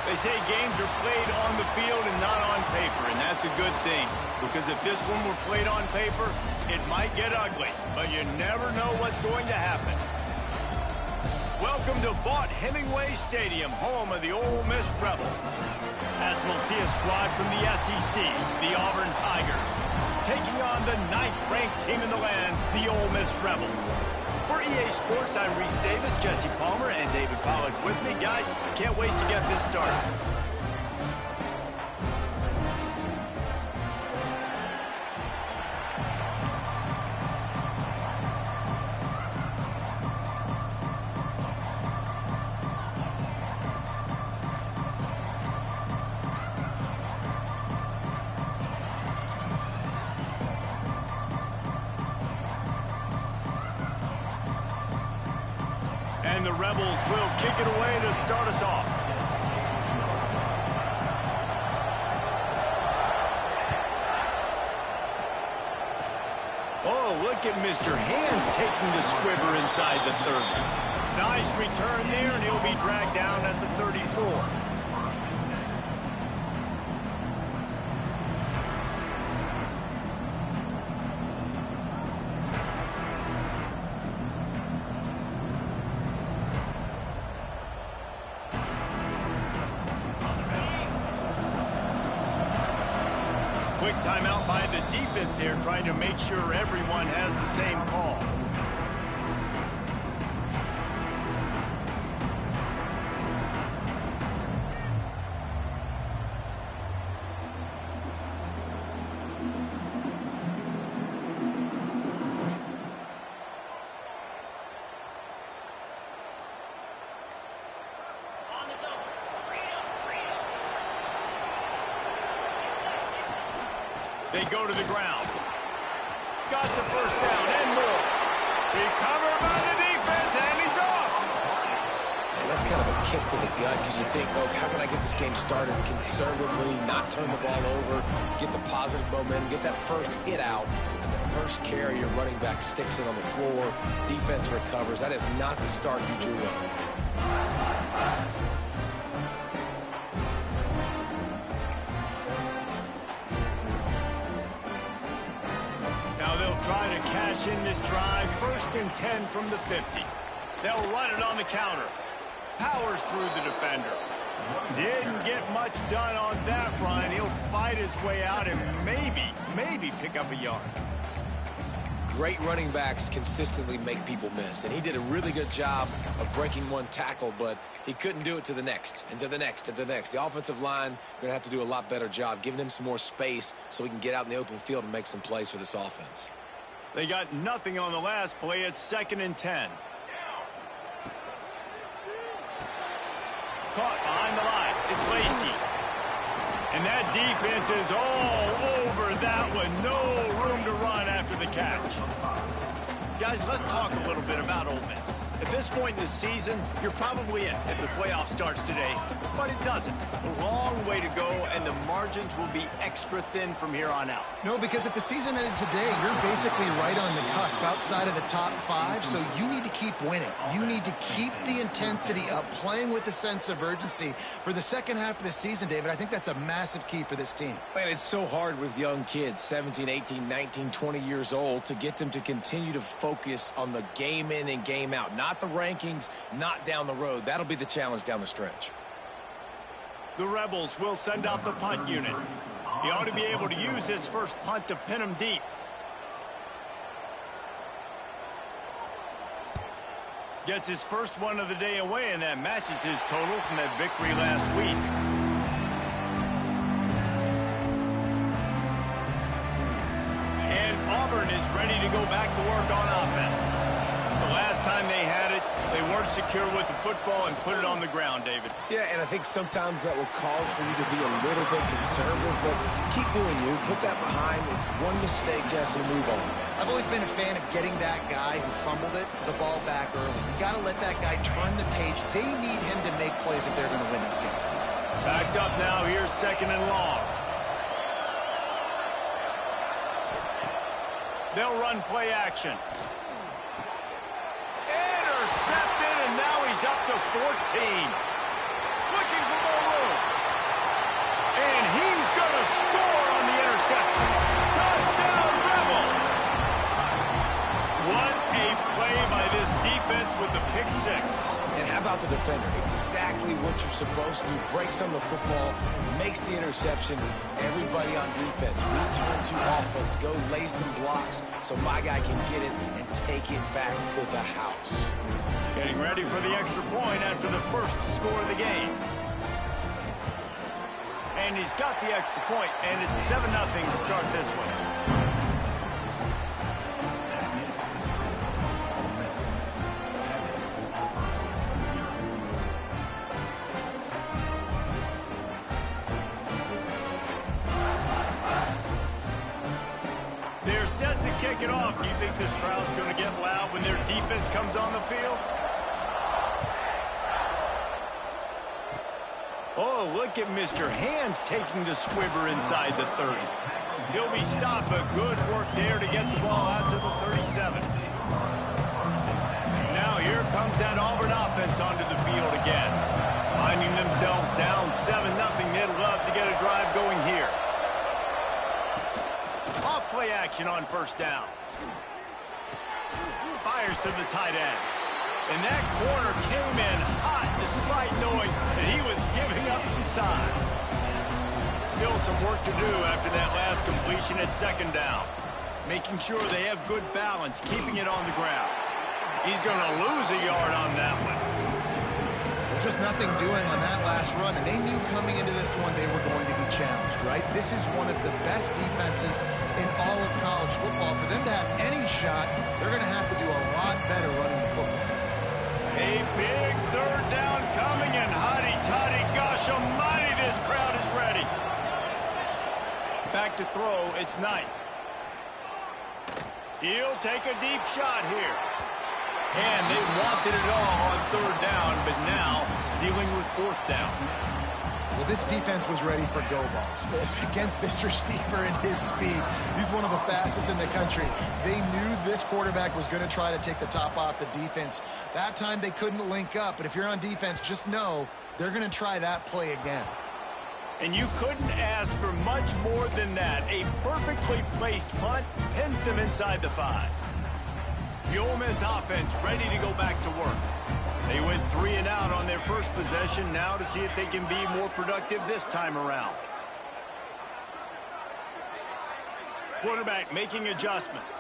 They say games are played on the field and not on paper, and that's a good thing. Because if this one were played on paper, it might get ugly. But you never know what's going to happen. Welcome to Vaught-Hemingway Stadium, home of the Ole Miss Rebels. As we'll see a squad from the SEC, the Auburn Tigers, taking on the 9th-ranked team in the land, the Ole Miss Rebels. For EA Sports, I'm Reese Davis, Jesse Palmer, and David Pollack with me. Guys, can't wait to get this started. And the Rebels will kick it away to start us off. Oh, look at Mr. Hands taking the squibber inside the 30. Nice return there, and he'll be dragged down at the 34. Quick timeout by the defense there, trying to make sure everyone has the same call. They go to the ground. Got the first down and more. Recovered by the defense, and he's off. Man, that's kind of a kick to the gut because you think, oh, how can I get this game started conservatively, not turn the ball over, get the positive momentum, get that first hit out, and the first carry, your running back sticks it on the floor, defense recovers. That is not the start you drew up. Try to cash in this drive, 1st and 10 from the 50. They'll run it on the counter. Powers through the defender. Didn't get much done on that run. He'll fight his way out and maybe pick up a yard. Great running backs consistently make people miss, and he did a really good job of breaking one tackle, but he couldn't do it to the next, and to the next, and to the next. The offensive line going to have to do a lot better job, giving him some more space so he can get out in the open field and make some plays for this offense. They got nothing on the last play. It's 2nd and 10. Caught behind the line. It's Lacy. And that defense is all over that one. No room to run after the catch. Guys, let's talk a little bit about Ole Miss. At this point in the season, you're probably in if the playoff starts today, but it doesn't. A long way to go, and the margins will be extra thin from here on out. No, because if the season ended today, you're basically right on the cusp outside of the top 5, so you need to keep winning. You need to keep the intensity up, playing with a sense of urgency for the second half of the season, David. I think that's a massive key for this team. Man, it's so hard with young kids, 17, 18, 19, 20 years old, to get them to continue to focus on the game in and game out. Not the rankings, not down the road. That'll be the challenge down the stretch. The Rebels will send off the punt unit. He ought to be able to use his first punt to pin him deep. Gets his first one of the day away, and that matches his total from that victory last week. And Auburn is ready to go back to work on offense. The last time they had it, they weren't secure with the football and put it on the ground, David. Yeah, and I think sometimes that will cause for you to be a little bit conservative, but keep doing you. Put that behind. It's one mistake, Jesse, move on. I've always been a fan of getting that guy who fumbled it, the ball back early. You got to let that guy turn the page. They need him to make plays if they're going to win this game. Backed up now. Here's 2nd and long. They'll run play action. Intercepted, and now he's up to 14. Looking for more room. defender. Exactly what you're supposed to do. Breaks on the football, makes the interception. Everybody on defense, return to offense. Go lay some blocks so my guy can get it and take it back to the house. Getting ready for the extra point after the first score of the game. And he's got the extra point, and it's 7-0 to start this one. They're set to kick it off. Do you think this crowd's going to get loud when their defense comes on the field? Oh, look at Mr. Hands taking the squibber inside the 30. He'll be stopped, but good work there to get the ball out to the 37. Now here comes that Auburn offense onto the field again. Finding themselves down 7-0, they'd love to get a drive going here. Off-play action on first down. Fires to the tight end. And that corner came in hot despite knowing that he was giving up some size. Still some work to do after that last completion at second down. Making sure they have good balance, keeping it on the ground. He's going to lose a yard on that one. Well, just nothing doing on that last run, and they knew coming into this one they were going to be challenged, right? This is one of the best defenses in all of college football. For them to have any shot, they're going to have to do a lot better running the football. A big third down coming, and hotty-toddy, gosh almighty, this crowd is ready. Back to throw, it's Knight. He'll take a deep shot here. And they wanted it all on third down, but now dealing with fourth down. Well, this defense was ready for go balls. Against this receiver and his speed, he's one of the fastest in the country. They knew this quarterback was going to try to take the top off the defense. That time they couldn't link up, but if you're on defense, just know they're going to try that play again. And you couldn't ask for much more than that. A perfectly placed punt pins them inside the 5. The Ole Miss offense ready to go back to work. They went 3 and out on their first possession, now to see if they can be more productive this time around. Quarterback making adjustments.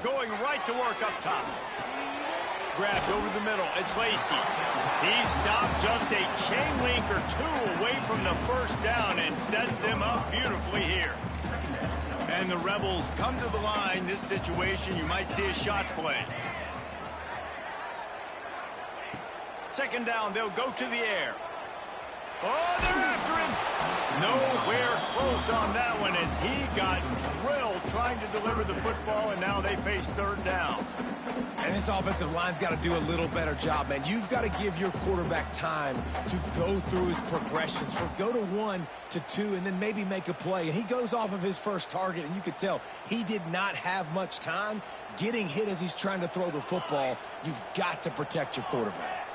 Going right to work up top. Grabbed over the middle, it's Lacy. He stopped just a chain link or two away from the first down and sets them up beautifully here. And the Rebels come to the line. This situation, you might see a shot play. Second down, they'll go to the air. Oh, they're after him. Nowhere close on that one as he got drilled trying to deliver the football, and now they face third down. And this offensive line's got to do a little better job, man. You've got to give your quarterback time to go through his progressions. Go to 1 to 2 and then maybe make a play. And he goes off of his first target, and you could tell he did not have much time getting hit as he's trying to throw the football. You've got to protect your quarterback.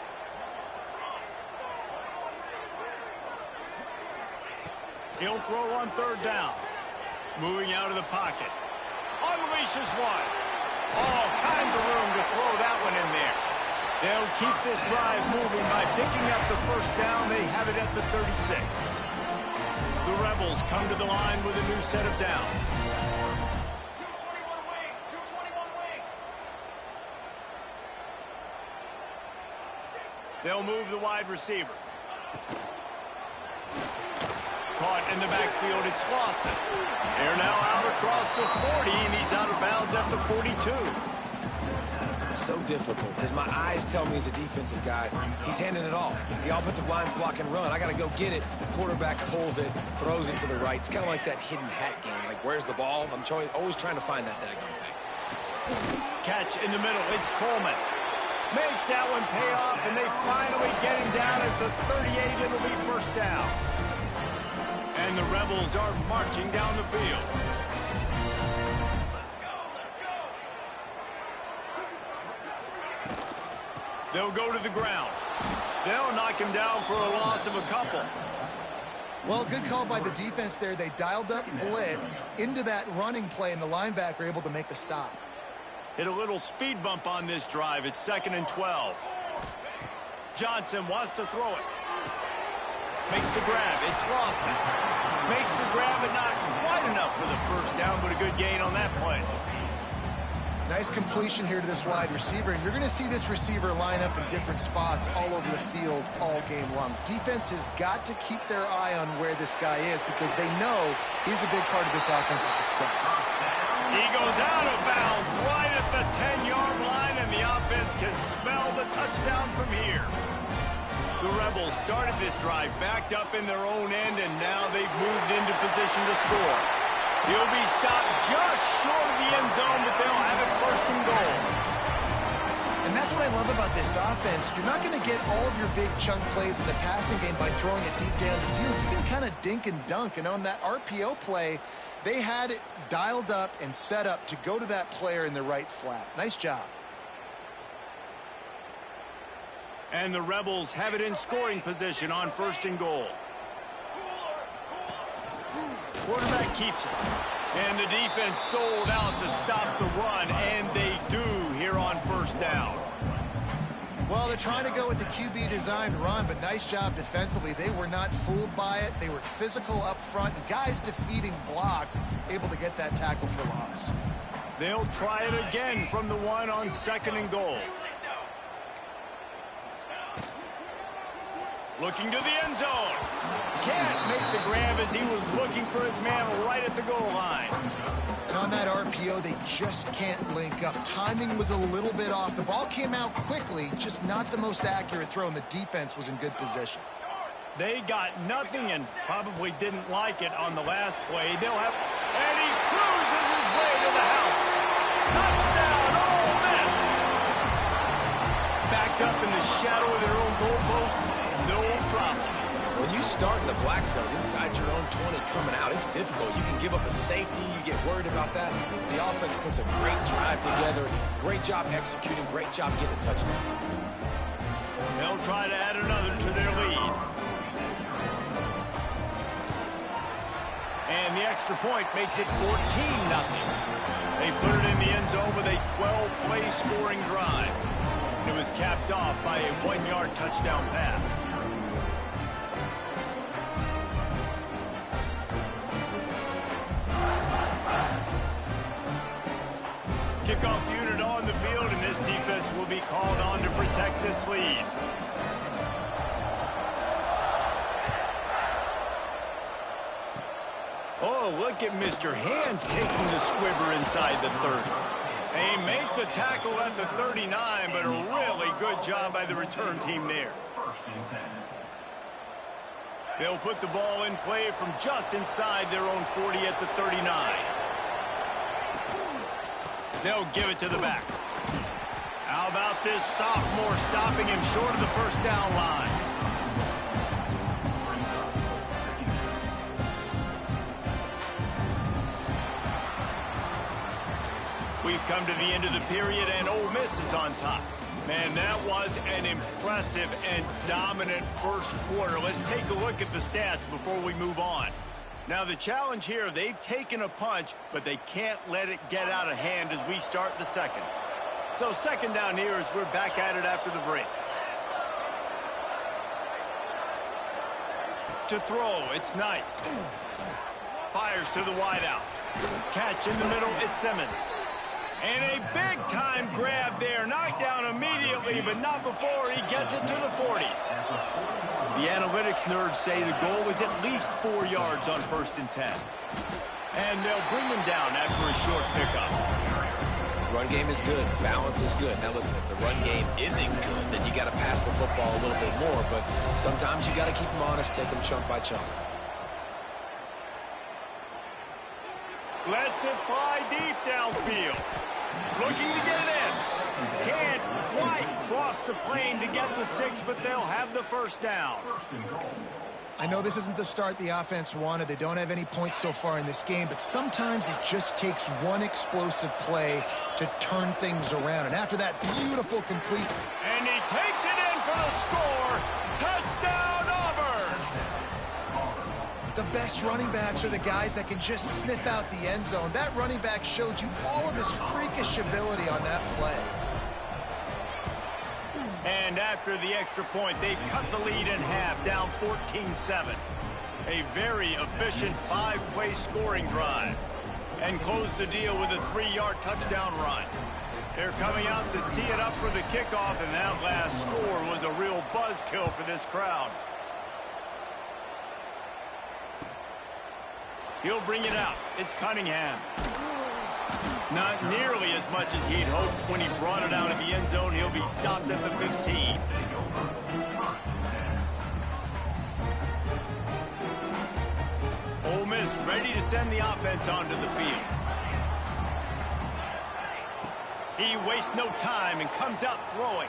He'll throw on third down. Moving out of the pocket. Unleashes one. All kinds of room to throw that one in there. They'll keep this drive moving by picking up the first down. They have it at the 36. The Rebels come to the line with a new set of downs. They'll move the wide receiver. Caught in the backfield, it's Lawson. They're now out across the 40, and he's out of bounds at the 42. So difficult, because my eyes tell me as a defensive guy, he's handing it off. The offensive line's block and run. I got to go get it. The quarterback pulls it, throws it to the right. It's kind of like that hidden hat game. Like, where's the ball? I'm always trying to find that daggone thing. Catch in the middle, it's Coleman. Makes that one pay off, and they finally get him down at the 38. It'll be first down. And the Rebels are marching down the field. They'll go to the ground. They'll knock him down for a loss of a couple. Well, good call by the defense there. They dialed up blitz into that running play, and the linebacker able to make the stop. Hit a little speed bump on this drive. It's 2nd and 12. Johnson wants to throw it. Makes the grab. It's Lawson. Makes the grab, but not quite enough for the first down, but a good gain on that play. Nice completion here to this wide receiver, and you're going to see this receiver line up in different spots all over the field all game long. Defense has got to keep their eye on where this guy is because they know he's a big part of this offensive success. He goes out of bounds right at the 10-yard line, and the offense can smell the touchdown from here. The Rebels started this drive backed up in their own end, and now they've moved into position to score. He'll be stopped just short of the end zone, but they'll have it 1st and goal. And that's what I love about this offense. You're not going to get all of your big chunk plays in the passing game by throwing it deep down the field. You can kind of dink and dunk, and on that RPO play, they had it dialed up and set up to go to that player in the right flat. Nice job. And the Rebels have it in scoring position on 1st and goal. Quarterback keeps it. And the defense sold out to stop the run, and they do here on 1st down. Well, they're trying to go with the QB designed run, but nice job defensively. They were not fooled by it. They were physical up front, and guys defeating blocks, able to get that tackle for loss. They'll try it again from the 1 on 2nd and goal. Looking to the end zone. Can't make the grab as he was looking for his man right at the goal line. And on that RPO, they just can't link up. Timing was a little bit off. The ball came out quickly, just not the most accurate throw, and the defense was in good position. They got nothing and probably didn't like it on the last play. They'll have... And he cruises his way to the house. Touchdown, Ole Miss! Backed up in the shadow of their own goalpost. No problem. When you start in the black zone inside your own 20 coming out, it's difficult. You can give up a safety. You get worried about that. The offense puts a great drive together. Great job executing. Great job getting a touchdown. They'll try to add another to their lead. And the extra point makes it 14-0. They put it in the end zone with a 12-play scoring drive. It was capped off by a 1-yard touchdown pass. Kickoff unit on the field, and this defense will be called on to protect this lead. Oh, look at Mr. Hands taking the squibber inside the 30. They make the tackle at the 39, but a really good job by the return team there. They'll put the ball in play from just inside their own 40 at the 39. They'll give it to the back. How about this sophomore stopping him short of the 1st down line? We've come to the end of the period, and Ole Miss is on top. Man, that was an impressive and dominant first quarter. Let's take a look at the stats before we move on. Now, the challenge here, they've taken a punch, but they can't let it get out of hand as we start the second. So 2nd down here as we're back at it after the break. To throw, it's Knight. Fires to the wideout. Catch in the middle, it's Simmons. And a big-time grab there. Knocked down immediately, but not before he gets it to the 40. The analytics nerds say the goal was at least 4 yards on 1st and 10. And they'll bring him down after a short pickup. Run game is good. Balance is good. Now, listen, if the run game isn't good, then you got to pass the football a little bit more. But sometimes you got to keep them honest, take them chunk by chunk. Lets it fly deep downfield. Looking to get it in. Can't quite cross the plane to get the 6, but they'll have the 1st down. I know this isn't the start the offense wanted. They don't have any points so far in this game, but sometimes it just takes one explosive play to turn things around. And after that beautiful complete... And he takes it in for the score. Touchdown, Auburn! The best running backs are the guys that can just sniff out the end zone. That running back showed you all of his freakish ability on that play. And after the extra point, they've cut the lead in half, down 14-7. A very efficient 5-play scoring drive. And close the deal with a 3-yard touchdown run. They're coming out to tee it up for the kickoff, and that last score was a real buzzkill for this crowd. He'll bring it out. It's Cunningham. Not nearly as much as he'd hoped when he brought it out of the end zone. He'll be stopped at the 15. Ole Miss ready to send the offense onto the field. He wastes no time and comes out throwing.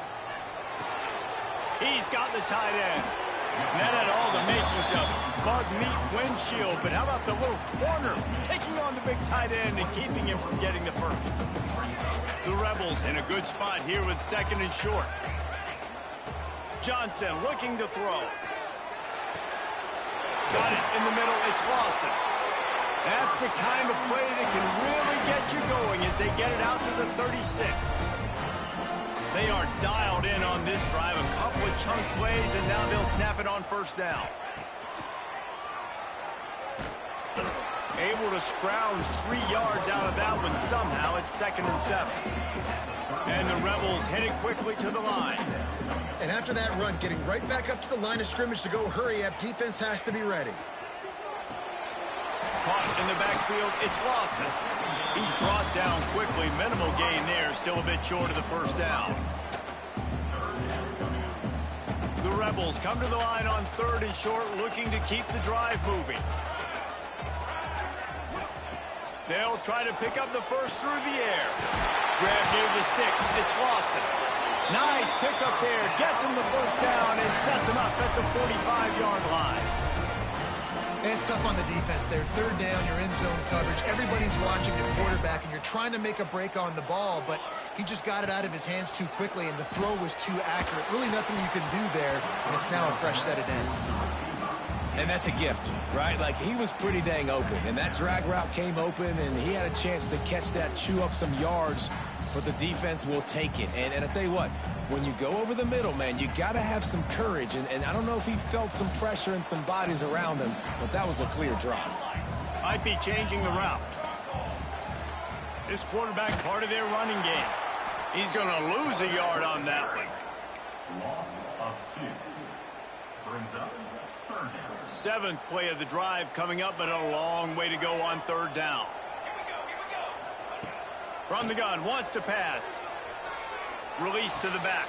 He's got the tight end. And that had all the makings of bug meat windshield, but how about the little corner taking on the big tight end and keeping him from getting the first? The Rebels in a good spot here with 2nd and short. Johnson looking to throw. Got it in the middle. It's Lawson. That's the kind of play that can really get you going as they get it out to the 36. They are dialed in on this drive. A couple of chunk plays, and now they'll snap it on first down. Able to scrounge 3 yards out of that one somehow. It's 2nd and 7. And the Rebels headed quickly to the line. And after that run, getting right back up to the line of scrimmage to go hurry up, defense has to be ready. Caught in the backfield, it's Lawson. He's brought down quickly. Minimal gain there, still a bit short of the first down. The Rebels come to the line on 3rd and short, looking to keep the drive moving. They'll try to pick up the first through the air. Grab near the sticks, it's Lawson. Nice pickup there, gets him the first down and sets him up at the 45-yard line. And it's tough on the defense there. 3rd down, you're in zone coverage. Everybody's watching the quarterback, and you're trying to make a break on the ball, but he just got it out of his hands too quickly, and the throw was too accurate. Really nothing you can do there, and it's now a fresh set of downs. And that's a gift, right? Like, he was pretty dang open, and that drag route came open, and he had a chance to catch that, chew up some yards, but the defense will take it. And I tell you what, when you go over the middle, man, you got to have some courage. And I don't know if he felt some pressure and some bodies around him, but that was a clear drop. Might be changing the route. This quarterback part of their running game. He's going to lose a yard on that one. Loss of 2. Brings up 3rd down. 7th play of the drive coming up, but a long way to go on 3rd down. From the gun, wants to pass. Release to the back.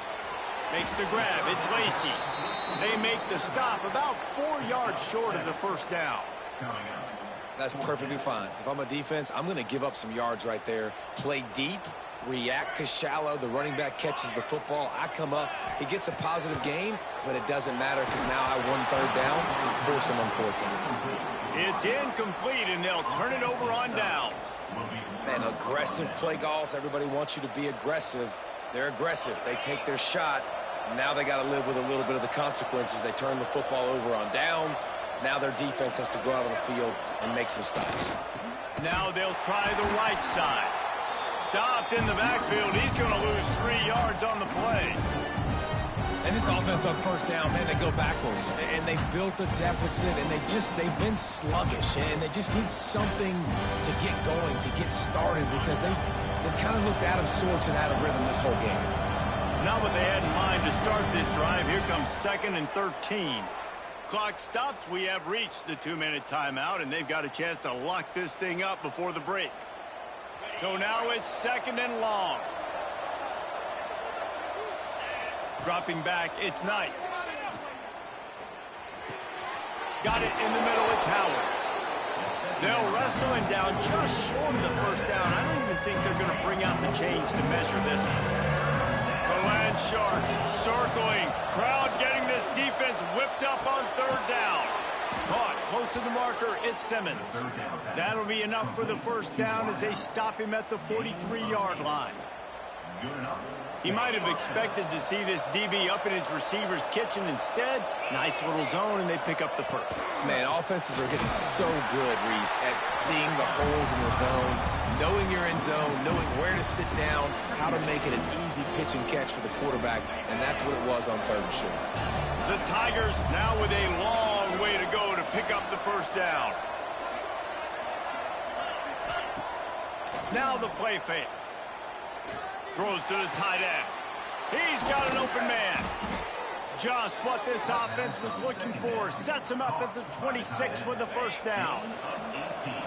Makes the grab. It's Lacy. They make the stop about 4 yards short of the first down. That's perfectly fine. If I'm a defense, I'm going to give up some yards right there. Play deep, react to shallow. The running back catches the football. I come up. He gets a positive gain, but it doesn't matter because now I won 3rd down and forced him on 4th down. It's incomplete, and they'll turn it over on downs. Man, aggressive play calls. Everybody wants you to be aggressive. They're aggressive. They take their shot. Now they got to live with a little bit of the consequences. They turn the football over on downs. Now their defense has to go out on the field and make some stops. Now they'll try the right side. Stopped in the backfield. He's going to lose 3 yards on the play. And this offense on first down, man, they go backwards. And they built a deficit, and they've been sluggish. And they just need something to get going, to get started, because they've kind of looked out of sorts and out of rhythm this whole game. Not what they had in mind to start this drive. Here comes 2nd and 13. Clock stops. We have reached the 2-minute timeout, and they've got a chance to lock this thing up before the break. So now it's 2nd and long. Dropping back, it's Knight. Got it in the middle, it's Howard. They'll wrestle him down just short of the first down. I don't even think they're going to bring out the chains to measure this one. The Land Sharks circling. Crowd getting this defense whipped up on 3rd down. Caught close to the marker, it's Simmons. That'll be enough for the first down as they stop him at the 43-yard line. Good enough. He might have expected to see this DB up in his receiver's kitchen. Instead, nice little zone, and they pick up the first. Man, offenses are getting so good, Reese, at seeing the holes in the zone, knowing you're in zone, knowing where to sit down, how to make it an easy pitch and catch for the quarterback, and that's what it was on 3rd and short. The Tigers now with a long way to go to pick up the first down. Now the play fake. Throws to the tight end. He's got an open man. Just what this offense was looking for. Sets him up at the 26 with the first down.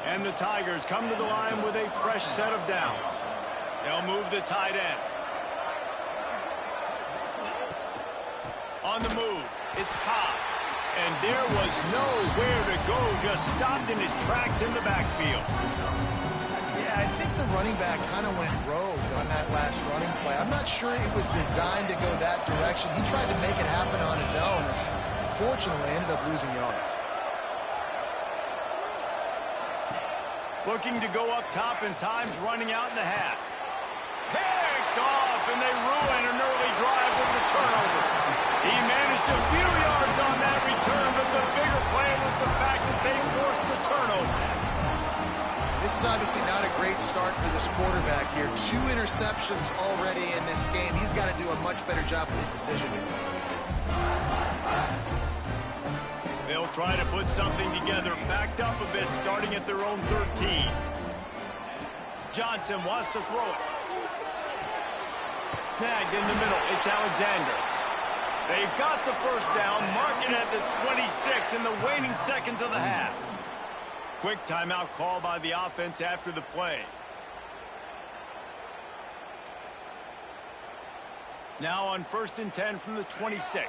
And the Tigers come to the line with a fresh set of downs. They'll move the tight end. On the move, it's Cobb. And there was nowhere to go. Just stopped in his tracks in the backfield. I think the running back kind of went rogue on that last running play. I'm not sure it was designed to go that direction. He tried to make it happen on his own. Unfortunately, ended up losing yards. Looking to go up top, and time's running out in the half. Picked off, and they ruin an early drive with the turnover. He managed a few yards on that return, but the bigger play was the fact that they forced the turnover. This is obviously not a great start for this quarterback here. 2 interceptions already in this game. He's got to do a much better job with his decision. They'll try to put something together, backed up a bit, starting at their own 13. Johnson wants to throw it. Snagged in the middle. It's Alexander. They've got the first down, mark it at the 26 in the waning seconds of the half. Quick timeout call by the offense after the play. Now on 1st and 10 from the 26.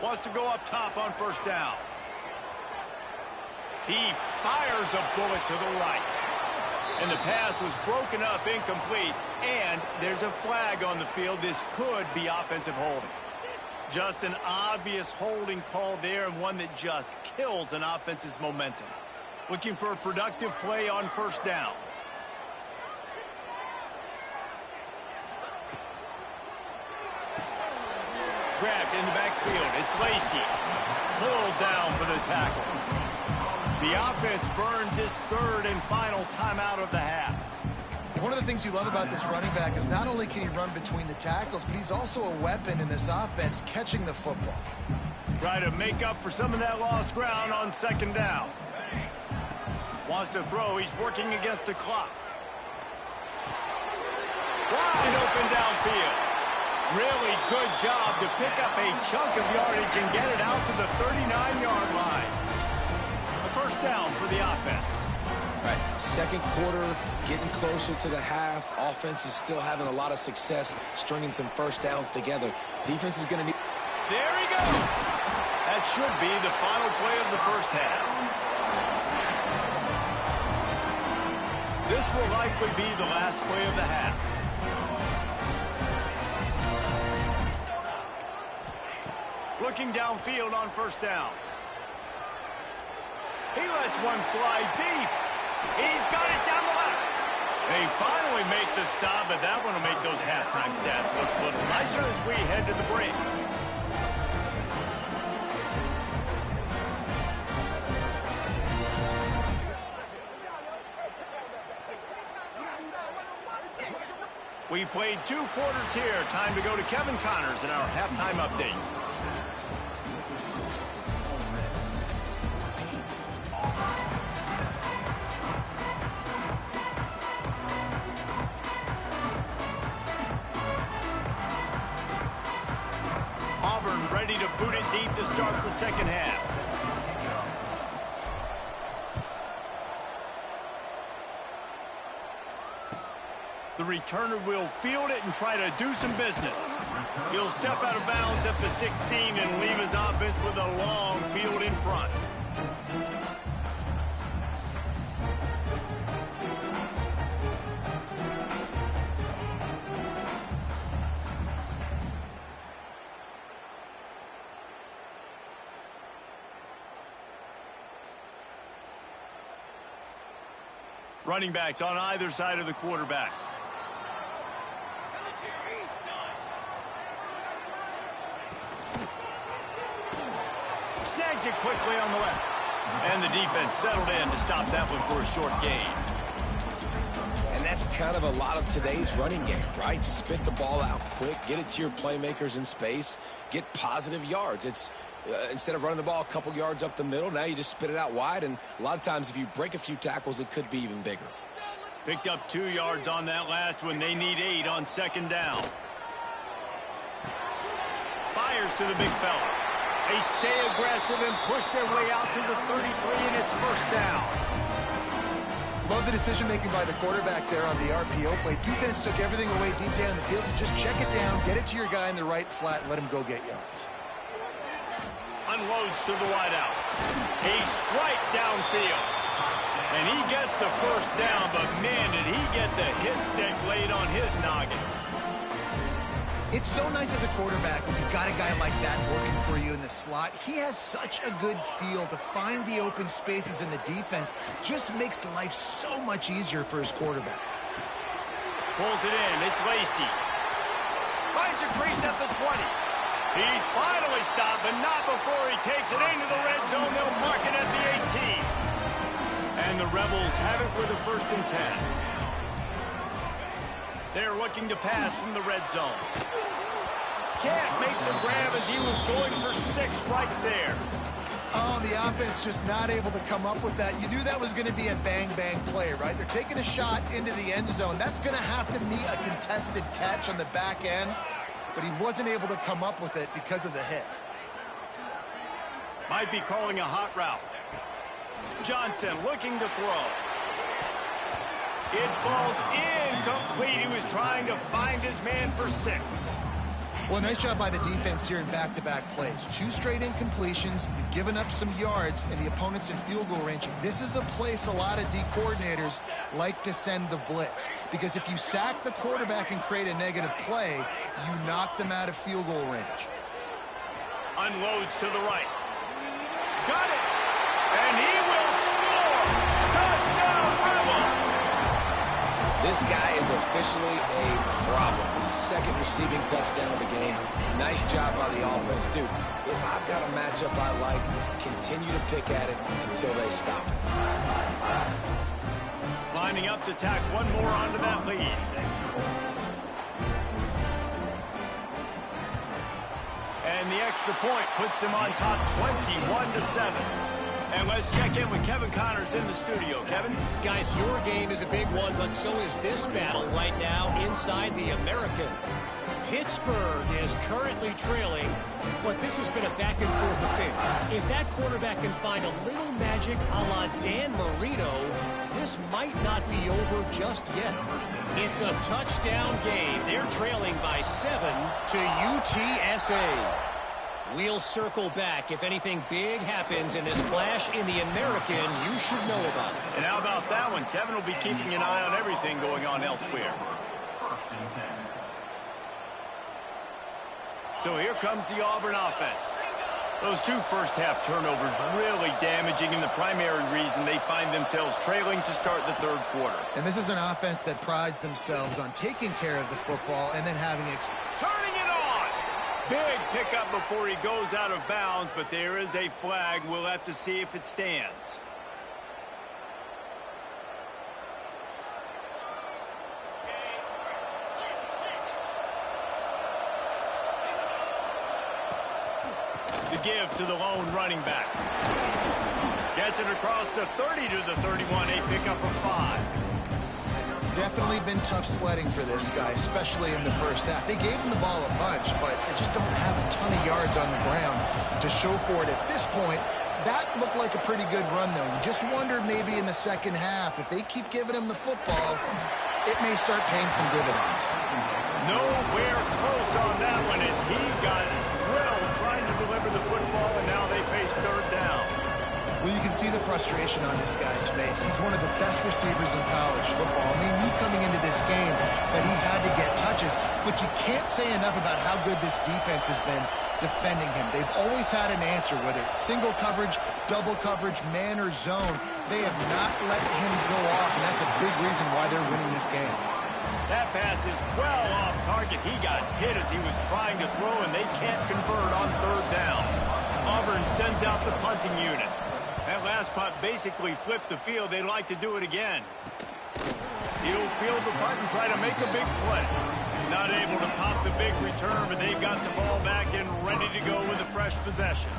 Wants to go up top on first down. He fires a bullet to the right. And the pass was broken up, incomplete. And there's a flag on the field. This could be offensive holding. Just an obvious holding call there, and one that just kills an offense's momentum. Looking for a productive play on first down. Grabbed in the backfield. It's Lacy. Pulled down for the tackle. The offense burns its 3rd and final timeout of the half. One of the things you love about this running back is not only can he run between the tackles, but he's also a weapon in this offense, catching the football. Try to make up for some of that lost ground on 2nd down. Wants to throw. He's working against the clock. Wide open downfield. Really good job to pick up a chunk of yardage and get it out to the 39-yard line. A first down for the offense. Right, 2nd quarter, getting closer to the half. Offense is still having a lot of success stringing some first downs together. Defense is going to need... There he goes. That should be the final play of the first half. This will likely be the last play of the half. Looking downfield on first down. He lets one fly deep. He's got it down the left. They finally make the stop, but that one will make those halftime stats look a little nicer as we head to the break. We've played 2 quarters here. Time to go to Kevin Connors in our halftime update. Ready to boot it deep to start the second half. The returner will field it and try to do some business. He'll step out of bounds at the 16 and leave his offense with a long field in front. Running backs on either side of the quarterback. Snags it quickly on the left. And the defense settled in to stop that one for a short gain. And that's kind of a lot of today's running game, right? Spit the ball out quick, get it to your playmakers in space, get positive yards. It's instead of running the ball a couple yards up the middle, now you just spit it out wide, and a lot of times if you break a few tackles, it could be even bigger. Picked up 2 yards on that last one. They need 8 on second down. Fires to the big fella. They stay aggressive and push their way out to the 33, and it's first down. Love the decision-making by the quarterback there on the RPO play. Defense took everything away deep down the field, so just check it down, get it to your guy in the right flat, and let him go get yards. Unloads to the wideout. A strike downfield. And he gets the first down, but man, did he get the hit stick laid on his noggin. It's so nice as a quarterback when you've got a guy like that working for you in the slot. He has such a good feel to find the open spaces in the defense. Just makes life so much easier for his quarterback. Pulls it in. It's Lacy. Finds a crease at the 20. He's finally stopped, but not before he takes it into the red zone. They'll mark it at the 18. And the Rebels have it with a 1st and 10. They're looking to pass from the red zone. Can't make the grab as he was going for 6 right there. Oh, the offense just not able to come up with that. You knew that was going to be a bang-bang play, right? They're taking a shot into the end zone. That's going to have to meet a contested catch on the back end, but he wasn't able to come up with it because of the hit. Might be calling a hot route. Johnson looking to throw. It falls incomplete. He was trying to find his man for 6. Well, nice job by the defense here in back-to-back plays. 2 straight incompletions. You've given up some yards, and the opponent's in field goal range. This is a place a lot of D coordinators like to send the blitz, because if you sack the quarterback and create a negative play, you knock them out of field goal range. Unloads to the right. Got it! And he will score! Touchdown, Rebels! This guy is officially a problem. His 2nd receiving touchdown of the game. Nice job by the offense. Dude, if I've got a matchup I like, continue to pick at it until they stop it. Lining up to tack one more onto that lead. And the extra point puts them on top 21-7. And let's check in with Kevin Connors in the studio. Kevin? Guys, your game is a big one, but so is this battle right now inside the American. Pittsburgh is currently trailing, but this has been a back-and-forth affair. If that quarterback can find a little magic a la Dan Marino, this might not be over just yet. It's a touchdown game. They're trailing by 7 to UTSA. We'll circle back. If anything big happens in this clash in the American, you should know about it. And how about that one? Kevin will be keeping an eye on everything going on elsewhere. So here comes the Auburn offense. Those 2 first-half turnovers really damaging, and the primary reason they find themselves trailing to start the 3rd quarter. And this is an offense that prides themselves on taking care of the football and then having turning it on! Big pickup before he goes out of bounds, but there is a flag. We'll have to see if it stands. The give to the lone running back. Gets it across the 30 to the 31, a pickup of 5. Definitely been tough sledding for this guy, especially in the first half. They gave him the ball a bunch, but they just don't have a ton of yards on the ground to show for it at this point. That looked like a pretty good run, though. You just wonder maybe in the second half, if they keep giving him the football, it may start paying some dividends. Nowhere close on that one as he got drilled trying to deliver the football, and now they face 3rd down. Well, you can see the frustration on this guy's face. He's one of the best receivers in college football. And they knew coming into this game that he had to get touches. but you can't say enough about how good this defense has been defending him. They've always had an answer, whether it's single coverage, double coverage, man or zone. They have not let him go off, and that's a big reason why they're winning this game. That pass is well off target. He got hit as he was trying to throw, and they can't convert on third down. Auburn sends out the punting unit. That last punt basically flipped the field. They'd like to do it again. He'll field the punt and try to make a big play. Not able to pop the big return, but they've got the ball back and ready to go with a fresh possession.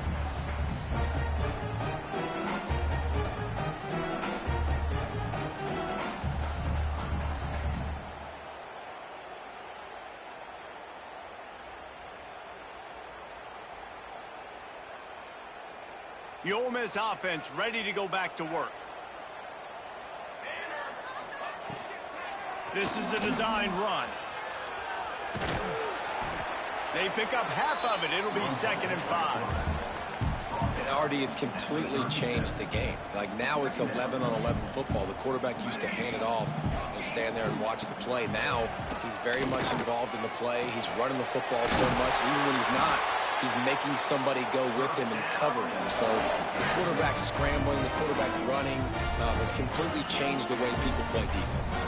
The Ole Miss offense ready to go back to work. This is a designed run. They pick up half of it. It'll be 2nd and 5. And Artie, it's completely changed the game. Like now it's 11-on-11 football. The quarterback used to hand it off and stand there and watch the play. Now he's very much involved in the play. He's running the football so much. And even when he's not, he's making somebody go with him and cover him. So the quarterback scrambling, the quarterback running has completely changed the way people play defense.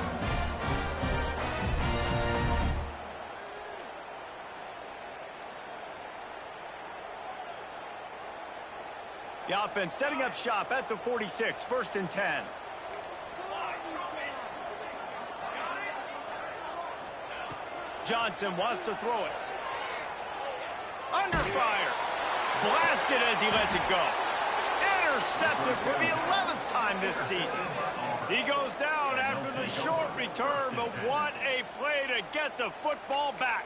The offense setting up shop at the 46, 1st and 10. Johnson wants to throw it. Under fire. Blasted as he lets it go. Intercepted for the 11th time this season. He goes down after the short return, but what a play to get the football back.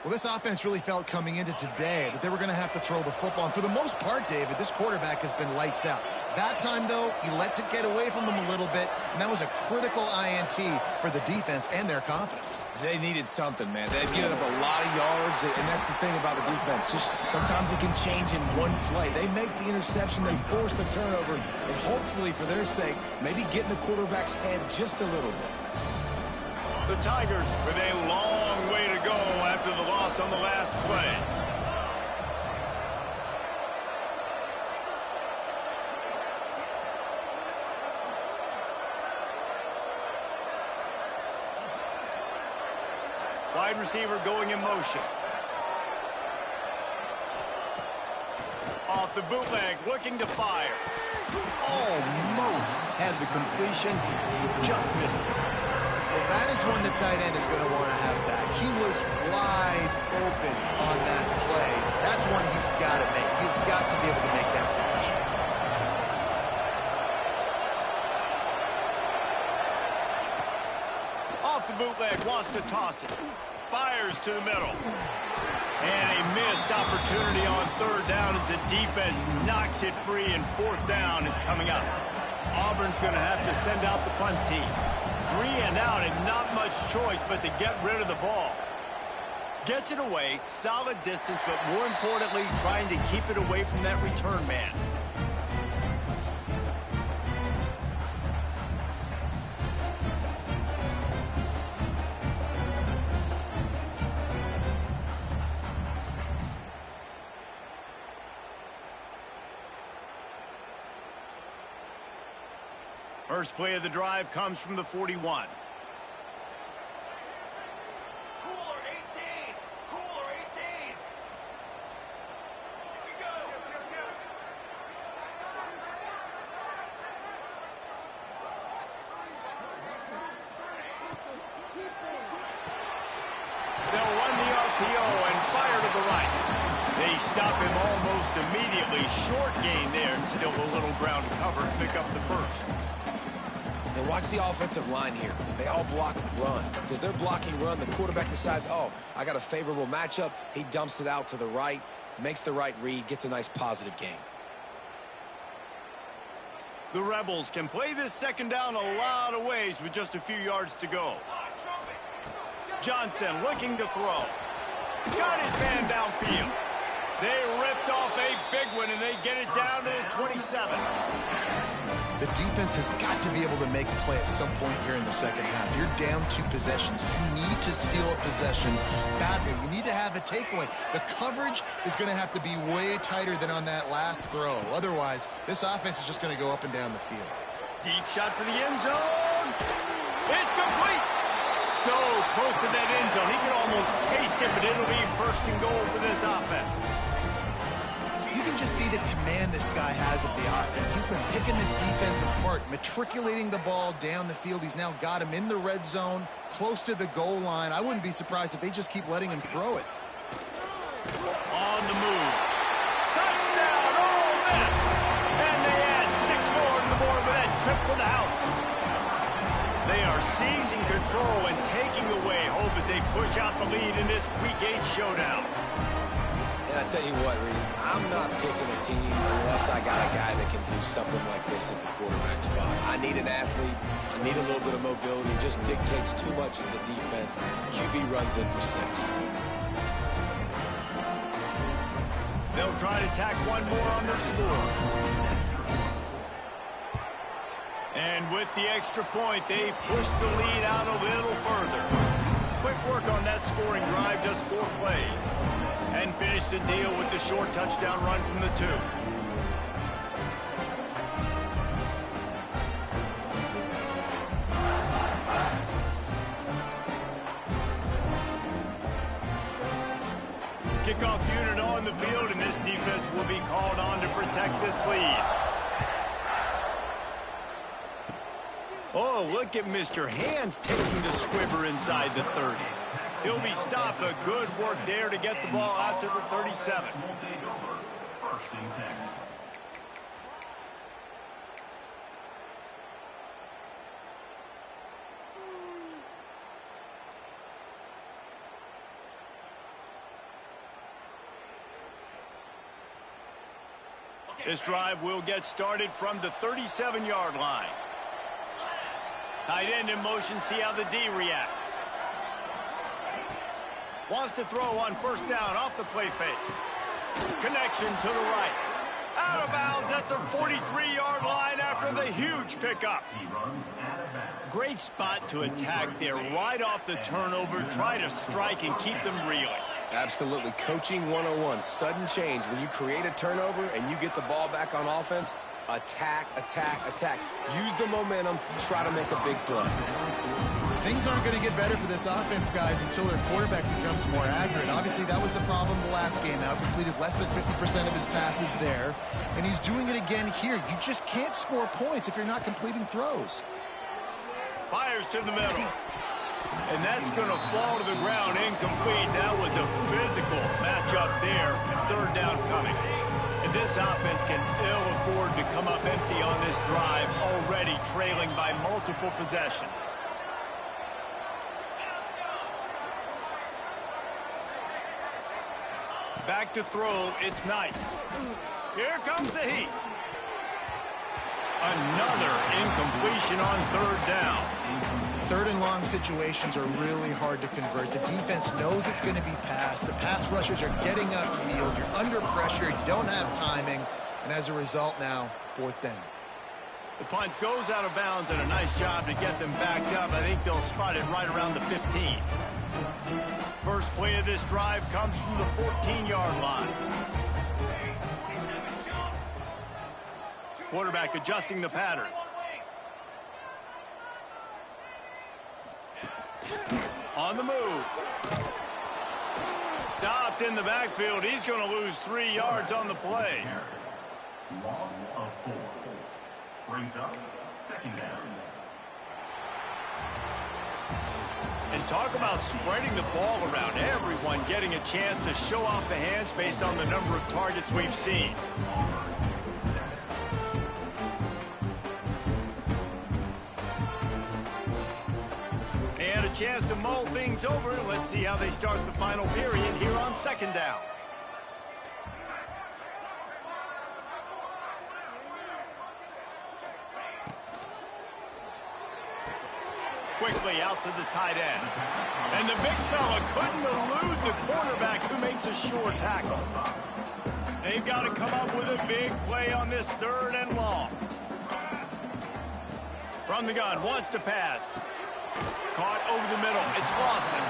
Well, this offense really felt coming into today that they were going to have to throw the football. And for the most part, David, this quarterback has been lights out. That time, though, he lets it get away from him a little bit, and that was a critical INT for the defense and their confidence. They needed something, man. They've given up a lot of yards, and that's the thing about the defense. Just sometimes it can change in one play. They make the interception, they force the turnover, and hopefully, for their sake, maybe get in the quarterback's head just a little bit. The Tigers with a long way to go after the loss on the last play. Wide receiver going in motion. Off the bootleg, looking to fire. Almost had the completion, just missed it. Well, that is one the tight end is going to want to have back. He was wide open on that play. That's one he's got to make. He's got to be able to make that catch. Off the bootleg, wants to toss it. Fires to the middle. And a missed opportunity on third down as the defense knocks it free, and 4th down is coming up. Auburn's going to have to send out the punt team. 3 and out, and not much choice but to get rid of the ball. Gets it away, solid distance, but more importantly, trying to keep it away from that return man. First play of the drive comes from the 41. Cooler 18! Cooler 18! Here we go! They'll run the RPO and fire to the right. They stop him almost immediately. Short gain there, and still a little ground to cover to pick up the first. And watch the offensive line here. They all block run. Because they're blocking run, the quarterback decides, oh, I got a favorable matchup. He dumps it out to the right, makes the right read, gets a nice positive gain. The Rebels can play this 2nd down a lot of ways with just a few yards to go. Johnson looking to throw. Got his man downfield. They ripped off a big one, and they get it down to the 27. The defense has got to be able to make a play at some point here in the second half. You're down 2 possessions. You need to steal a possession badly. You need to have a takeaway. The coverage is going to have to be way tighter than on that last throw. Otherwise, this offense is just going to go up and down the field. Deep shot for the end zone. It's complete. So close to that end zone. He can almost taste it, but it'll be first and goal for this offense. You can just see the command this guy has of the offense. He's been picking this defense apart, matriculating the ball down the field. He's now got him in the red zone, close to the goal line. I wouldn't be surprised if they just keep letting him throw it. On the move. Touchdown, Ole Miss! And they add 6 more to the board with that trip to the house. They are seizing control and taking away hope as they push out the lead in this Week 8 showdown. And I tell you what, Reese, I'm not picking a team unless I got a guy that can do something like this at the quarterback spot. I need an athlete. I need a little bit of mobility. It just dictates too much to the defense. QB runs in for 6. They'll try to tack one more on their score. And with the extra point, they push the lead out a little further. Quick work on that scoring drive, just 4 plays. And finish the deal with the short touchdown run from the 2. Kickoff unit on the field, and this defense will be called on to protect this lead. Oh, look at Mr. Hands taking the squibber inside the 30. He'll be stopped, but good work there to get the ball out to the 37. First and 10. This drive will get started from the 37-yard line. Tight end in motion, see how the D reacts. Wants to throw on first down off the play fake. Connection to the right. Out of bounds at the 43-yard line after the huge pickup. Great spot to attack there right off the turnover. Try to strike and keep them reeling. Absolutely. Coaching 101. Sudden change. When you create a turnover and you get the ball back on offense, attack, attack, attack. Use the momentum. Try to make a big play. Things aren't going to get better for this offense, guys, until their quarterback becomes more accurate. Obviously, that was the problem the last game out. Completed less than 50% of his passes there. And he's doing it again here. You just can't score points if you're not completing throws. Fires to the middle. And that's going to fall to the ground incomplete. That was a physical matchup there. 3rd down coming. And this offense can ill afford to come up empty on this drive, already trailing by multiple possessions. Back to throw, it's Knight. Here comes the heat. Another incompletion on 3rd down. 3rd and long situations are really hard to convert. The defense knows it's going to be passed. The pass rushers are getting upfield. You're under pressure. You don't have timing. And as a result now, 4th down. The punt goes out of bounds, and a nice job to get them backed up. I think they'll spot it right around the 15. First play of this drive comes from the 14-yard line. Quarterback adjusting the pattern. On the move. Stopped in the backfield. He's going to lose 3 yards on the play. Loss of 4. Brings up 2nd down. And talk about spreading the ball around. Everyone getting a chance to show off the hands based on the number of targets we've seen. And a chance to mull things over. Let's see how they start the final period here on 2nd down. quickly out to the tight end. And the big fella couldn't elude the quarterback who makes a sure tackle. They've got to come up with a big play on this 3rd and long. From the gun, wants to pass. Caught over the middle. It's Lawson.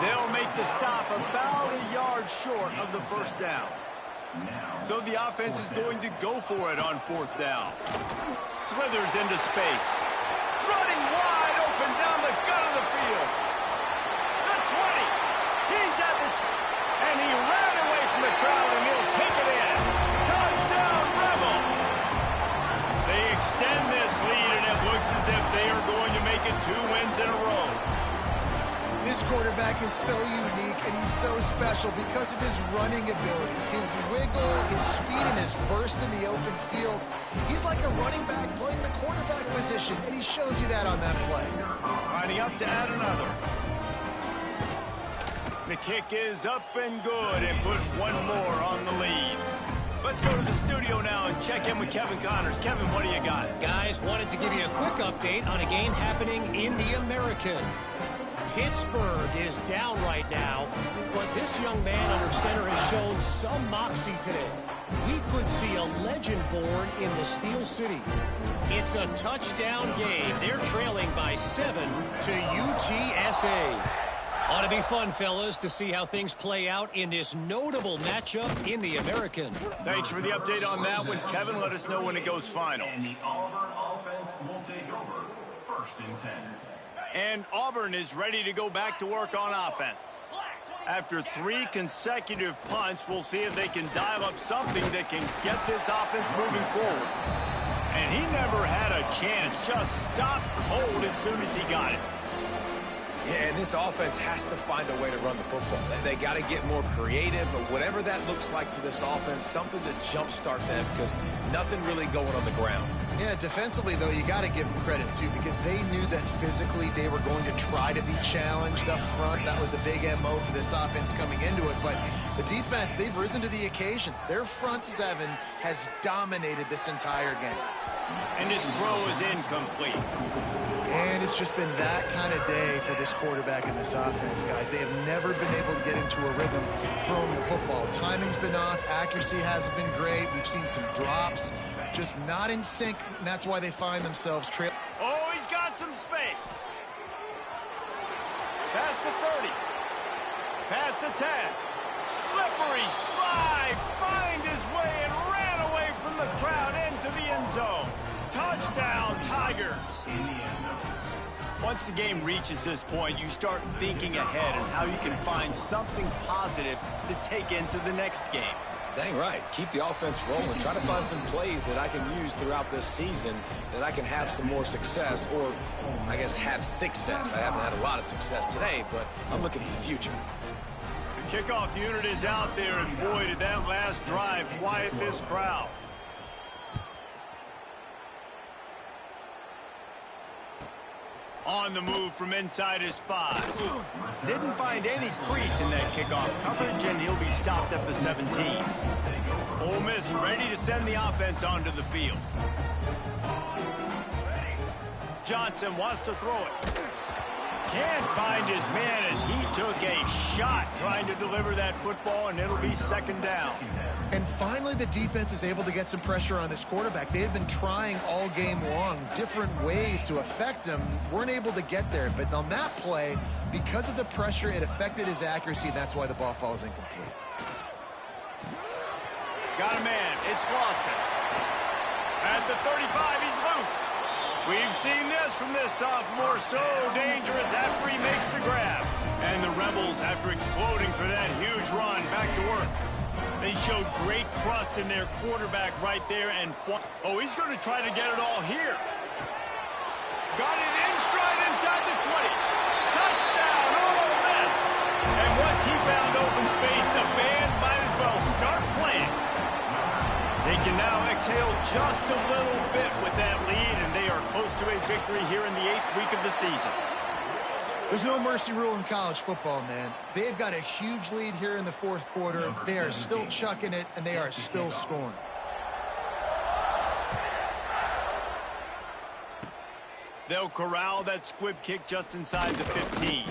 They'll make the stop about a yard short of the 1st down. So the offense is going to go for it on 4th down. Slithers into space. Running wide open down the gut of the field. The 20. He's at the and he ran away from the crowd, and he'll take it in. Touchdown, Rebels! They extend this lead, and it looks as if they are going to make it 2 wins in a row. This quarterback is so unique, and he's so special because of his running ability, his wiggle, his speed, and his burst in the open field. He's like a running back playing the quarterback position, and he shows you that on that play. Lining up to add another. The kick is up and good, and put 1 more on the lead. Let's go to the studio now and check in with Kevin Connors. Kevin, what do you got? Guys, wanted to give you a quick update on a game happening in the American. Pittsburgh is down right now, but this young man under center has shown some moxie today. We could see a legend born in the Steel City. It's a touchdown game. They're trailing by 7 to UTSA. Ought to be fun, fellas, to see how things play out in this notable matchup in the American. Thanks for the update on that one, Kevin. Let us know when it goes final. And the Auburn offense will take over 1st and 10. And Auburn is ready to go back to work on offense. After 3 consecutive punts, we'll see if they can dial up something that can get this offense moving forward. And he never had a chance, just stopped cold as soon as he got it. Yeah, and this offense has to find a way to run the football. They got to get more creative, but whatever that looks like for this offense, something to jumpstart them because nothing really going on the ground. Yeah, defensively, though, you got to give them credit, too, because they knew that physically they were going to try to be challenged up front. That was a big MO for this offense coming into it. But the defense, they've risen to the occasion. Their front 7 has dominated this entire game. And his throw is incomplete. And it's just been that kind of day for this quarterback and this offense, guys. They have never been able to get into a rhythm throwing the football. Timing's been off. Accuracy hasn't been great. We've seen some drops. Just not in sync, and that's why they find themselves trailing. Oh, he's got some space. Pass to 30. Pass to 10. Slippery slide. Find his way and ran away from the crowd into the end zone. Touchdown, Tigers. Once the game reaches this point, you start thinking ahead and how you can find something positive to take into the next game. Dang right. Keep the offense rolling. Try to find some plays that I can use throughout this season that I can have some more success, or I guess have success. I haven't had a lot of success today, but I'm looking for the future. The kickoff unit is out there, and boy, did that last drive quiet this crowd. On the move from inside his 5. Didn't find any crease in that kickoff coverage, and he'll be stopped at the 17. Ole Miss ready to send the offense onto the field. Johnson wants to throw it. Can't find his man as he took a shot trying to deliver that football, and it'll be 2nd down. And finally, the defense is able to get some pressure on this quarterback. They had been trying all game long different ways to affect him. Weren't able to get there. But on that play, because of the pressure, it affected his accuracy, and that's why the ball falls incomplete. Got a man. It's Lawson. At the 35, he's loose. We've seen this from this sophomore. So dangerous after he makes the grab. And the Rebels, after exploding for that huge run, back to work. They showed great trust in their quarterback right there. And, oh, he's going to try to get it all here. Got it in stride inside the 20. Touchdown, Ole Miss. And once he found open space, the band might as well start playing. They can now exhale just a little bit with that lead, and they are close to a victory here in the 8th week of the season. There's no mercy rule in college football, man. They've got a huge lead here in the 4th quarter. They are still chucking it, and they are still scoring. They'll corral that squib kick just inside the 15.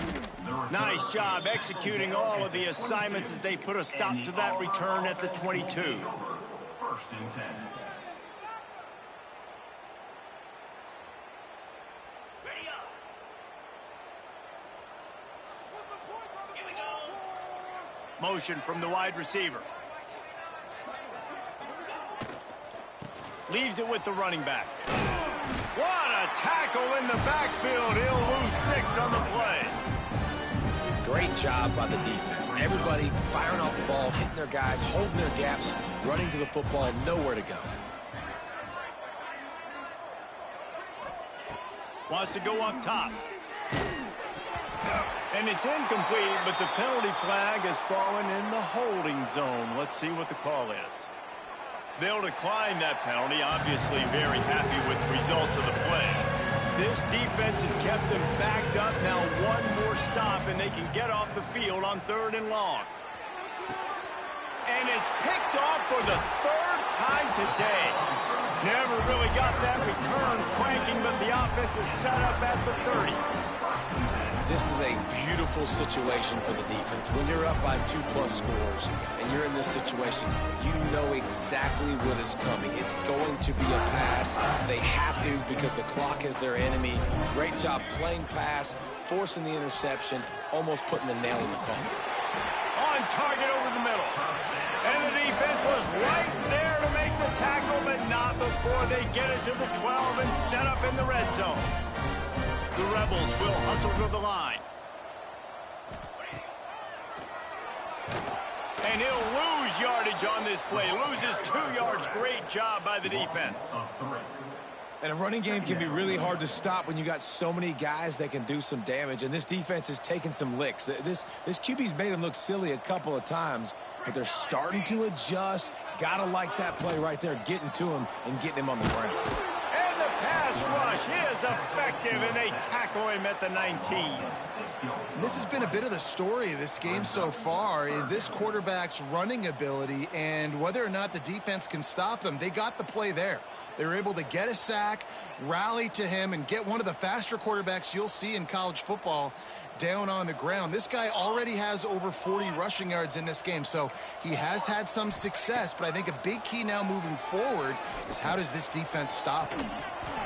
Nice job executing all of the assignments as they put a stop to that return at the 22. First and 10. Motion from the wide receiver. Leaves it with the running back. What a tackle in the backfield. He'll lose 6 on the play. Great job by the defense. Everybody firing off the ball, hitting their guys, holding their gaps, running to the football, nowhere to go. Wants to go up top. And it's incomplete, but the penalty flag has fallen in the holding zone. Let's see what the call is. They'll decline that penalty, obviously very happy with the results of the play. This defense has kept them backed up. Now one more stop, and they can get off the field on 3rd and long. And it's picked off for the 3rd time today. Never really got that return cranking, but the offense is set up at the 30. This is a beautiful situation for the defense. When you're up by 2+ scores and you're in this situation, you know exactly what is coming. It's going to be a pass. They have to because the clock is their enemy. Great job playing pass, forcing the interception, almost putting the nail in the coffin. On target over the middle. And the defense was right there to make the tackle, but not before they get it to the 12 and set up in the red zone. The Rebels will hustle to the line. And he'll lose yardage on this play. Loses 2 yards. Great job by the defense. And a running game can be really hard to stop when you got so many guys that can do some damage. And this defense is taking some licks. This QB's made them look silly a couple of times, but they're starting to adjust. Gotta like that play right there, getting to him and getting him on the ground. Pass rush is effective, and they tackle him at the 19. This has been a bit of the story of this game so far, is this quarterback's running ability and whether or not the defense can stop them. They got the play there. They were able to get a sack, rally to him, and get one of the faster quarterbacks you'll see in college football down on the ground. This guy already has over 40 rushing yards in this game, so he has had some success, but I think a big key now moving forward is how does this defense stop him?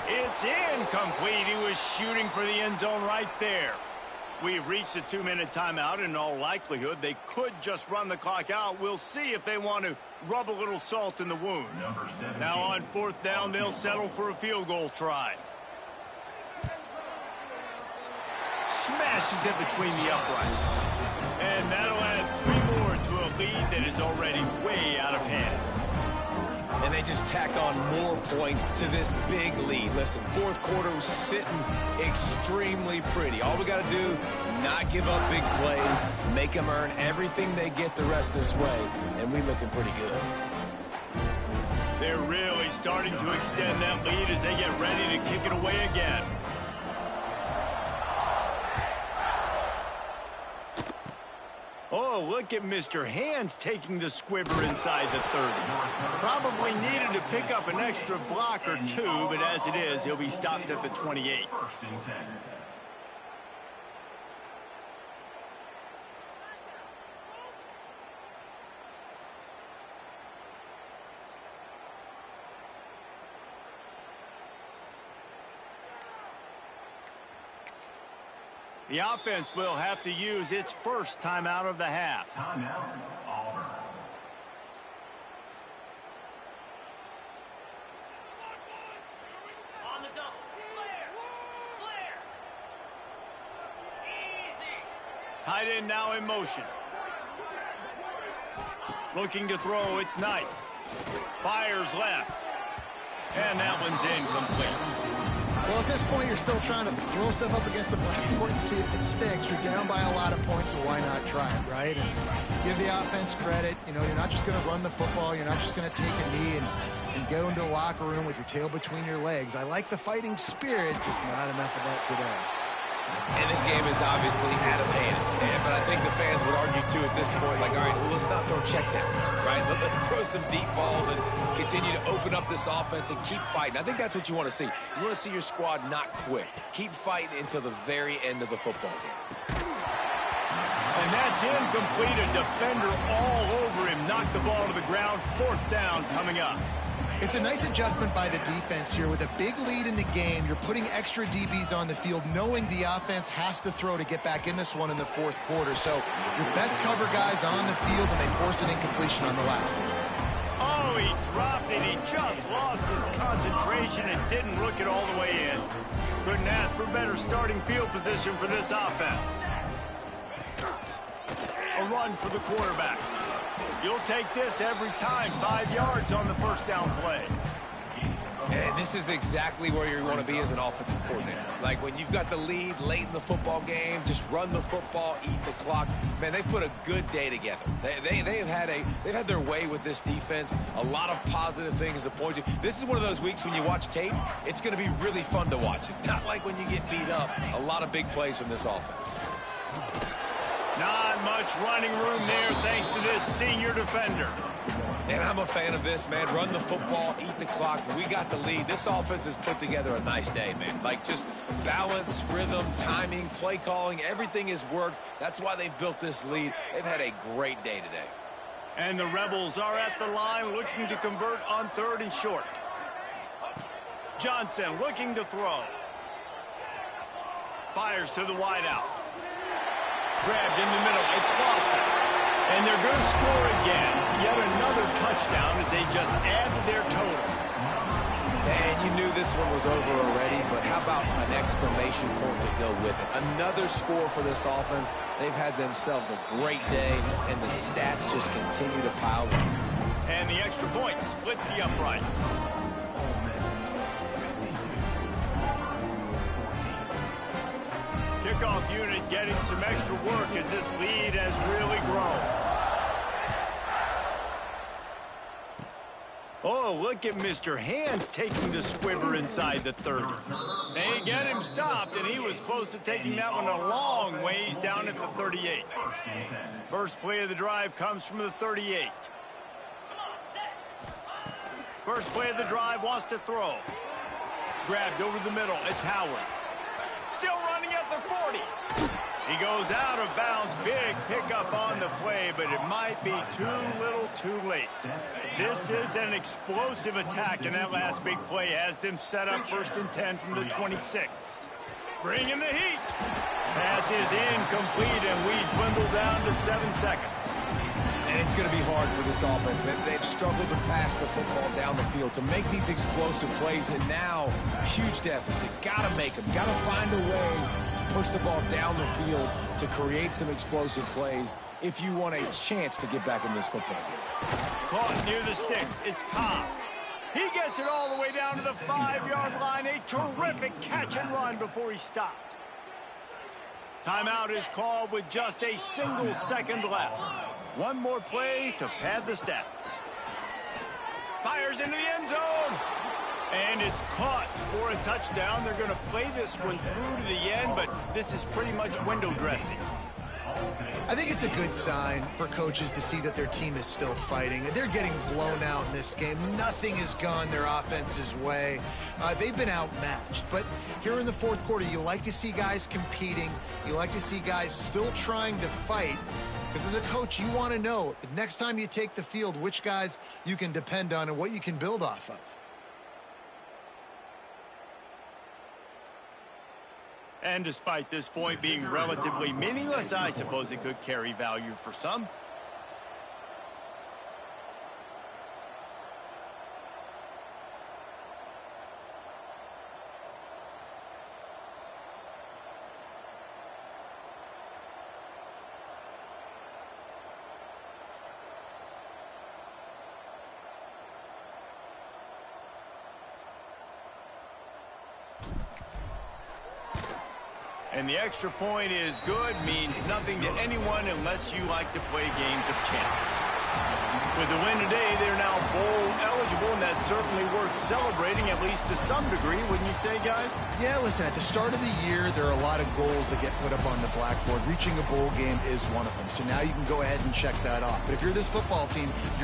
It's incomplete. He was shooting for the end zone right there. We've reached a 2-minute timeout. In all likelihood, they could just run the clock out. We'll see if they want to rub a little salt in the wound. Now on 4th down, they'll settle for a field goal try. Smashes it between the uprights. And that'll add 3 more to a lead that is already way out of hand. And they just tack on more points to this big lead. Listen, 4th quarter was sitting extremely pretty. All we got to do, not give up big plays, make them earn everything they get the rest of this way, and we looking pretty good. They're really starting to extend that lead as they get ready to kick it away again. Oh, look at Mr. Hands taking the squibber inside the 30. Probably needed to pick up an extra block or 2, but as it is, he'll be stopped at the 28. First and 10. The offense will have to use its first timeout of the half. Timeout, Auburn. On the double. Flare. Easy. Tight end now in motion. Looking to throw, it's Knight. Fires left. And that one's incomplete. Well, at this point, you're still trying to throw stuff up against the blackboard and see if it sticks. You're down by a lot of points, so why not try it, right? And give the offense credit. You know, you're not just going to run the football. You're not just going to take a knee and go into the locker room with your tail between your legs. I like the fighting spirit, just not enough of that today. And this game is obviously out of hand. But I think think the fans would argue, too, at this point, like, all right, well, let's not throw checkdowns, right? Let's throw some deep balls and continue to open up this offense and keep fighting. I think that's what you want to see. You want to see your squad not quit. Keep fighting until the very end of the football game. And that's incomplete. A defender all over him. Knocked the ball to the ground. 4th down coming up. It's a nice adjustment by the defense here. With a big lead in the game, you're putting extra DBs on the field, knowing the offense has to throw to get back in this one in the 4th quarter. So your best cover guys on the field, and they force an incompletion on the last one. Oh, he dropped it. He just lost his concentration and didn't look it all the way in. Couldn't ask for better starting field position for this offense. A run for the quarterback. You'll take this every time. 5 yards on the 1st down play. And this is exactly where you want to be as an offensive coordinator. Like when you've got the lead late in the football game, just run the football, eat the clock. Man, they've put a good day together. They've had their way with this defense. A lot of positive things to point to. This is one of those weeks when you watch tape, it's going to be really fun to watch it. Not like when you get beat up. A lot of big plays from this offense. Not much running room there thanks to this senior defender. And I'm a fan of this, man. Run the football, eat the clock. We got the lead. This offense has put together a nice day, man. Like just balance, rhythm, timing, play calling, everything has worked. That's why they've built this lead. They've had a great day today. And the Rebels are at the line looking to convert on 3rd and short. Johnson looking to throw. Fires to the wideout. Grabbed in the middle. It's Lawson. And they're going to score again. Yet another touchdown as they just added their total. And you knew this one was over already, but how about an exclamation point to go with it? Another score for this offense. They've had themselves a great day, and the stats just continue to pile up. And the extra point splits the uprights. Kickoff unit getting some extra work as this lead has really grown. Oh, look at Mr. Hands taking the squibber inside the 30. They get him stopped, and he was close to taking that one a long ways down at the 38. First play of the drive comes from the 38. First play of the drive wants to throw. Grabbed over the middle. It's Howard. Still running at the 40. He goes out of bounds. Big pickup on the play, but it might be too little too late. This is an explosive attack, and that last big play has them set up 1st and 10 from the 26. Bringing the heat. Pass is incomplete, and we dwindle down to 7 seconds. And it's going to be hard for this offense, man. They've struggled to pass the football down the field, to make these explosive plays, and now, huge deficit. Got to make them. Got to find a way to push the ball down the field to create some explosive plays if you want a chance to get back in this football game. Caught near the sticks. It's Cobb. He gets it all the way down to the 5-yard line. A terrific catch and run before he stopped. Timeout is called with just a single second left. One more play to pad the stats. Fires into the end zone. And it's caught for a touchdown. They're going to play this one through to the end, but this is pretty much window dressing. I think it's a good sign for coaches to see that their team is still fighting. They're getting blown out in this game. Nothing has gone their offense's way. They've been outmatched. But here in the 4th quarter, you like to see guys competing. You like to see guys still trying to fight. Because as a coach, you want to know, the next time you take the field, which guys you can depend on and what you can build off of. And despite this point being relatively meaningless, I suppose it could carry value for some. And the extra point is good, means nothing to anyone unless you like to play games of chance. With the win today, they're now bowl eligible, and that certainly worth celebrating, at least to some degree, wouldn't you say, guys? Yeah, listen, at the start of the year, there are a lot of goals that get put up on the blackboard. Reaching a bowl game is one of them. So now you can go ahead and check that off. But if you're this football team, you're